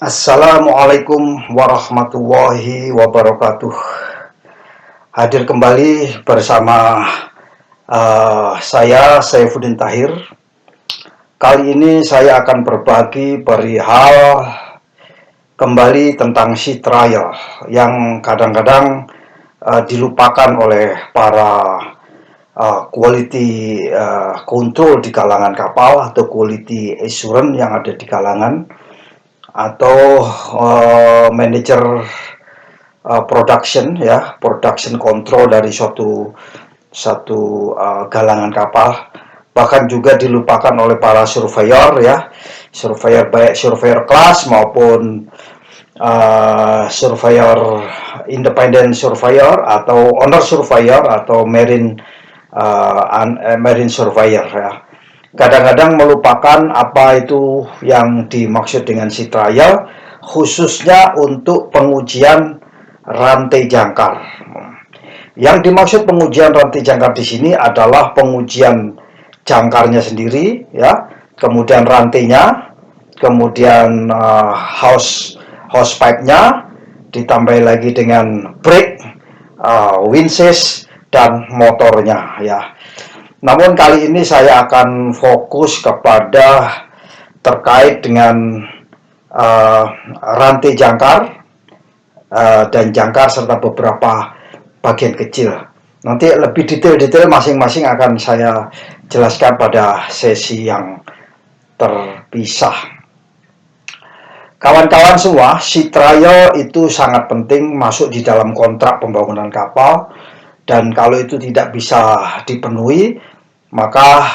Assalamualaikum warahmatullahi wabarakatuh. Hadir kembali bersama saya Saifuddin Tahir. Kali ini saya akan berbagi perihal kembali tentang sea trial yang kadang-kadang dilupakan oleh para quality control di kalangan kapal atau quality assurance yang ada di kalangan atau manajer production control dari satu galangan kapal, bahkan juga dilupakan oleh para surveyor ya, surveyor baik surveyor kelas maupun surveyor independent surveyor atau owner surveyor atau marine surveyor ya. Kadang-kadang melupakan apa itu yang dimaksud dengan sea trial, khususnya untuk pengujian rantai jangkar. Yang dimaksud pengujian rantai jangkar di sini adalah pengujian jangkarnya sendiri, ya, kemudian rantainya, kemudian hose pipe-nya, ditambah lagi dengan brake, winches, dan motornya, ya. Namun kali ini saya akan fokus kepada terkait dengan rantai jangkar dan jangkar serta beberapa bagian kecil. Nanti lebih detail-detail masing-masing akan saya jelaskan pada sesi yang terpisah. Kawan-kawan semua, sea trial itu sangat penting masuk di dalam kontrak pembangunan kapal, dan kalau itu tidak bisa dipenuhi, maka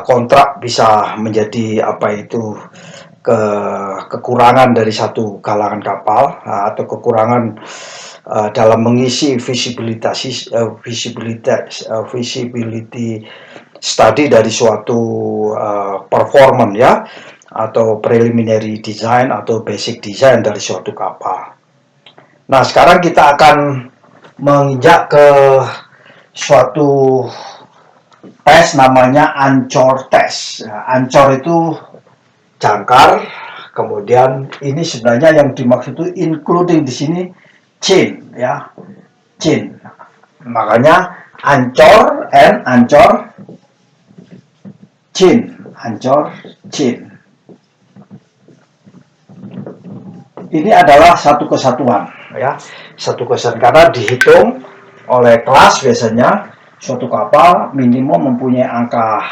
kontrak bisa menjadi kekurangan dari satu galangan kapal atau kekurangan dalam mengisi visibility study dari suatu performance ya, atau preliminary design atau basic design dari suatu kapal. Nah, sekarang kita akan menginjak ke suatu tes namanya Ancor test. Ancor itu jangkar, kemudian ini sebenarnya yang dimaksud itu including di sini chain ya, chain. Makanya ancor chain, ancor chain. Ini adalah satu kesatuan ya, satu kesatuan karena dihitung oleh kelas biasanya. Suatu kapal minimum mempunyai angka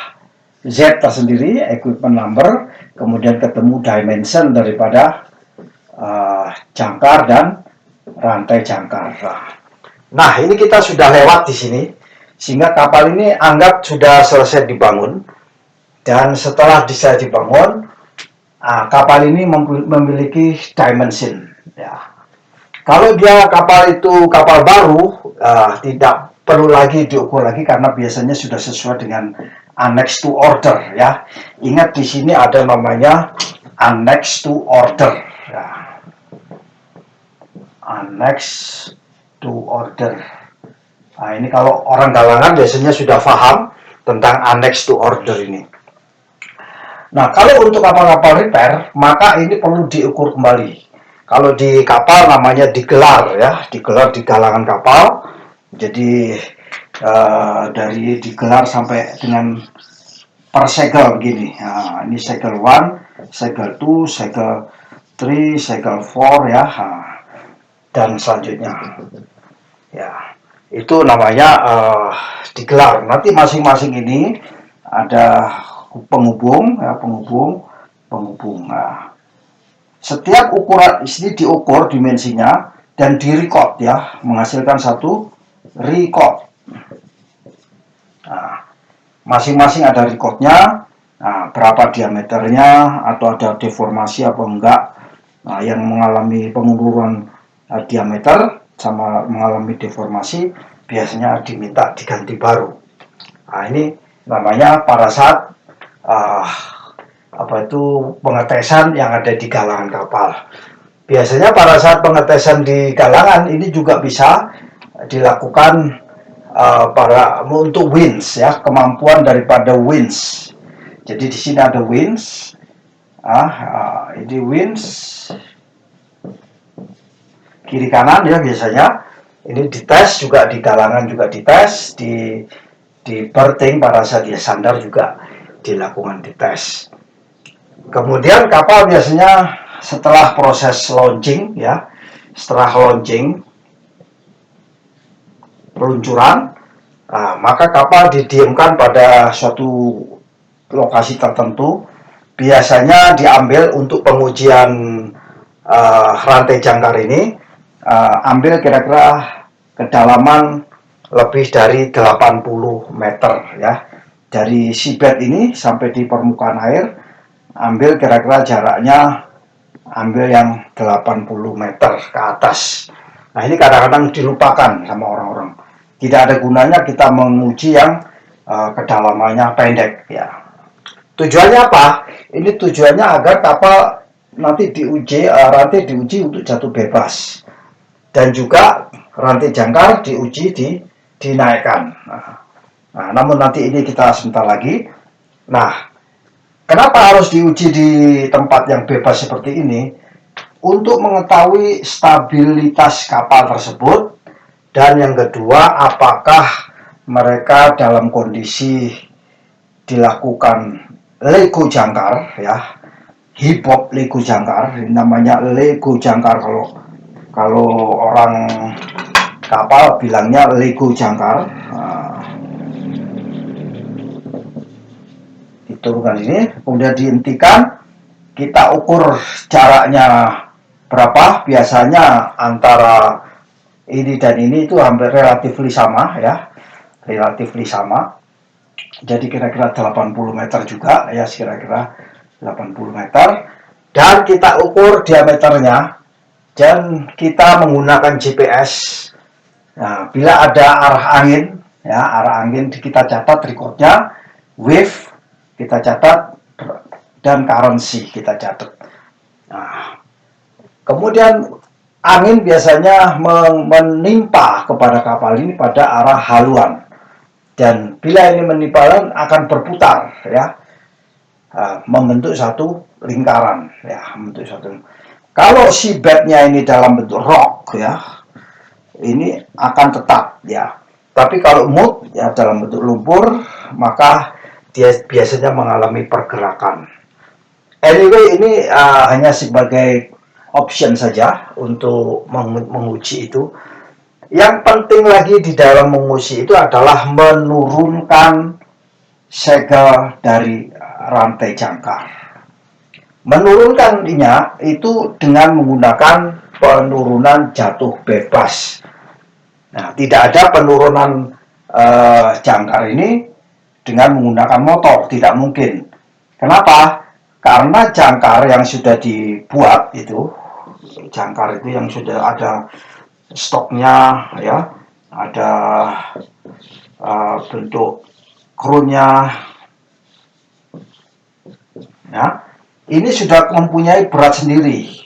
Z tersendiri, equipment number, kemudian ketemu dimension daripada jangkar dan rantai jangkar. Nah, ini kita sudah lewat di sini, sehingga kapal ini anggap sudah selesai dibangun. Dan setelah bisa dibangun, kapal ini memiliki dimension. Ya. Kalau dia kapal itu kapal baru, tidak perlu lagi diukur lagi karena biasanya sudah sesuai dengan annex to order ya. Ingat di sini ada namanya annex to order ya. Annex to order. Nah, ini kalau orang galangan biasanya sudah paham tentang annex to order ini. Nah, kalau untuk kapal-kapal repair, maka ini perlu diukur kembali. Kalau di kapal namanya digelar ya, digelar di galangan kapal. Jadi dari digelar sampai dengan per segel begini. Nah, ini segel 1, segel 2, segel 3, segel 4 ya. Dan selanjutnya. Ya, itu namanya digelar. Nanti masing-masing ini ada penghubung ya, penghubung. Nah, setiap ukuran ini diukur dimensinya dan direcord ya, menghasilkan satu record. Nah, masing-masing ada recordnya. Nah, berapa diameternya atau ada deformasi apa enggak. Nah, yang mengalami pengururan diameter sama mengalami deformasi biasanya diminta diganti baru. Nah, ini namanya pada saat pengetesan yang ada di galangan kapal. Biasanya pada saat pengetesan di galangan ini juga bisa dilakukan untuk winch ya, kemampuan daripada winch. Jadi di sini ada winch. Ini winch kiri kanan ya biasanya. Ini dites juga, di galangan juga dites, di berthing pada saat dia sandar juga dilakukan dites. Kemudian kapal biasanya setelah proses launching ya, setelah launching peluncuran, maka kapal didiamkan pada suatu lokasi tertentu, biasanya diambil untuk pengujian rantai jangkar ini. Ambil kira-kira kedalaman lebih dari 80 meter ya, dari seabed ini sampai di permukaan air, ambil kira-kira jaraknya, ambil yang 80 meter ke atas. Nah ini kadang-kadang dilupakan sama orang-orang, tidak ada gunanya kita menguji yang kedalamannya pendek ya. Tujuannya apa? Ini tujuannya agar kapal nanti diuji, rantai diuji untuk jatuh bebas, dan juga rantai jangkar diuji dinaikkan. Namun nanti ini kita sebentar lagi. Nah, kenapa harus diuji di tempat yang bebas seperti ini? Untuk mengetahui stabilitas kapal tersebut, dan yang kedua, apakah mereka dalam kondisi dilakukan lego jangkar ya, hip-hop lego jangkar, namanya lego jangkar kalau orang kapal bilangnya lego jangkar. Diturunkan ini, kemudian dihentikan, kita ukur jaraknya berapa. Biasanya antara ini dan ini itu hampir relatif sama ya, relatif sama. Jadi kira-kira 80 meter juga ya, kira-kira 80 meter, dan kita ukur diameternya. Dan kita menggunakan GPS. Nah, bila ada arah angin, ya arah angin kita catat recordnya, wave kita catat, dan currency kita catat. Nah, kemudian angin biasanya menimpa kepada kapal ini pada arah haluan, dan bila ini menimpa akan berputar ya, membentuk satu lingkaran ya, membentuk satu. Kalau seabednya ini dalam bentuk rock ya, ini akan tetap ya. Tapi kalau mud ya dalam bentuk lumpur, maka dia biasanya mengalami pergerakan. Anyway, ini hanya sebagai option saja untuk menguji itu. Yang penting lagi di dalam menguji itu adalah menurunkan segel dari rantai jangkar. Menurunkannya itu dengan menggunakan penurunan jatuh bebas. Nah, tidak ada penurunan jangkar ini dengan menggunakan motor, tidak mungkin. Kenapa? Karena jangkar yang sudah dibuat itu, jangkar itu yang sudah ada stoknya ya, ada bentuk krunnya ya, ini sudah mempunyai berat sendiri,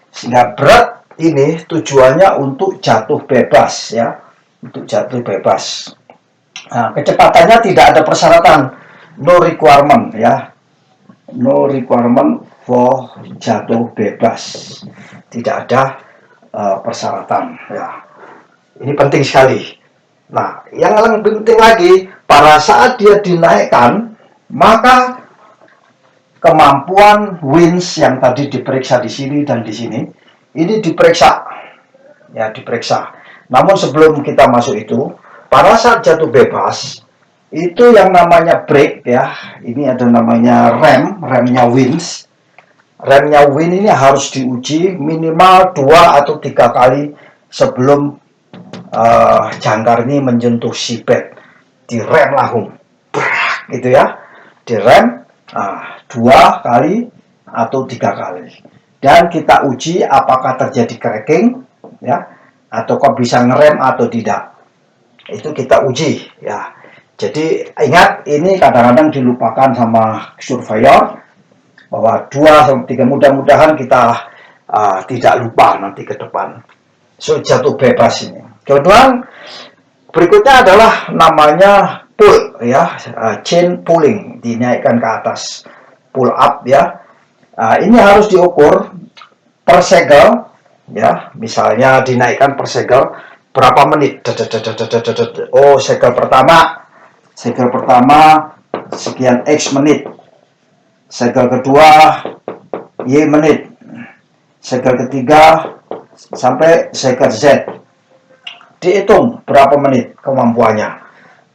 sehingga berat ini tujuannya untuk jatuh bebas ya, untuk jatuh bebas. Nah, kecepatannya tidak ada persyaratan, no requirement ya, no requirement for jatuh bebas, tidak ada persyaratan ya. Ini penting sekali. Nah, yang lebih penting lagi, pada saat dia dinaikkan, maka kemampuan winch yang tadi diperiksa di sini dan di sini, ini diperiksa ya, diperiksa. Namun sebelum kita masuk itu, pada saat jatuh bebas itu yang namanya brake ya, ini ada namanya remnya winch. Remnya winch ini harus diuji minimal 2 atau 3 kali sebelum jangkar ini menyentuh seabed. Direm langsung gitu ya, direm 2 kali atau 3 kali, dan kita uji apakah terjadi cracking ya, atau kok bisa ngerem atau tidak, itu kita uji ya. Jadi ingat, ini kadang-kadang dilupakan sama surveyor, bahwa 2-3, mudah-mudahan kita tidak lupa nanti ke depan. So, jatuh bebas ini. Kemudian berikutnya adalah namanya pull ya, chain pulling, dinaikkan ke atas, pull up ya. Nah, ini harus diukur per segel, ya. Misalnya dinaikkan per segel berapa menit. Oh, segel pertama sekian X menit. Segel kedua Y menit. Segel ketiga sampai segel Z. Dihitung berapa menit kemampuannya.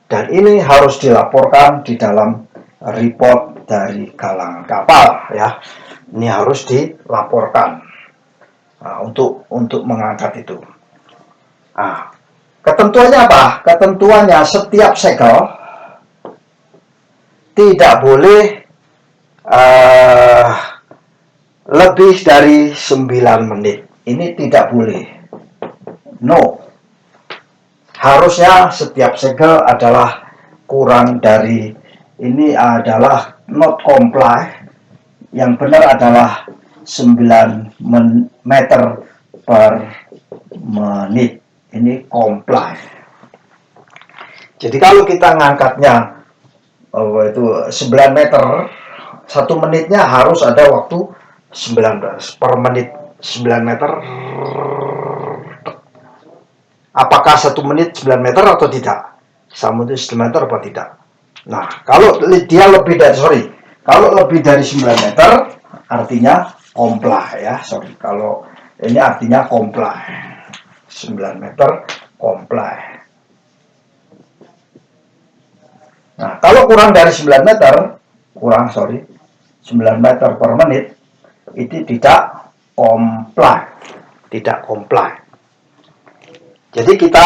Dan ini harus dilaporkan di dalam report dari galangan kapal, ya. Ini harus dilaporkan untuk mengangkat itu. Nah, ketentuannya apa? Ketentuannya setiap segel tidak boleh lebih dari 9 menit. Ini tidak boleh. No. Harusnya setiap segel adalah kurang dari, ini adalah not comply. Yang benar adalah 9 meter per menit. Ini comply. Jadi kalau kita ngangkatnya itu 9 meter, 1 menitnya harus ada waktu 19 per menit. 9 meter, apakah 1 menit 9 meter atau tidak? Sama itu 9 meter atau tidak? Nah, kalau dia lebih dari, kalau lebih dari 9 meter artinya comply, ya. Kalau ini artinya comply. 9 meter comply. Nah, kalau kurang dari 9 meter, 9 meter per menit, itu tidak comply. Tidak comply. Jadi kita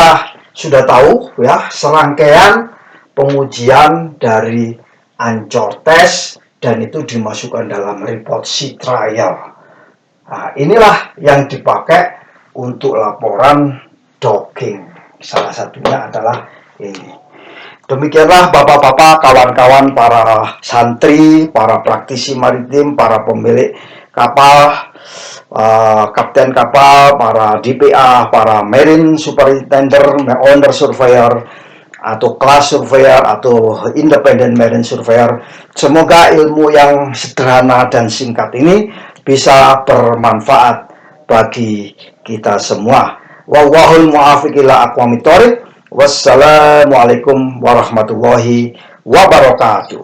sudah tahu, ya, serangkaian pengujian dari Anchor Test, dan itu dimasukkan dalam report sea trial. Nah, inilah yang dipakai untuk laporan docking. Salah satunya adalah ini. Demikianlah bapak-bapak, kawan-kawan, para santri, para praktisi maritim, para pemilik kapal, kapten kapal, para DPA, para marine superintendent, owner surveyor, atau class surveyor, atau independent marine surveyor. Semoga ilmu yang sederhana dan singkat ini bisa bermanfaat bagi kita semua. Wallahul muwaffiq ila aqwamit thoriq. Wassalamualaikum warahmatullahi wabarakatuh.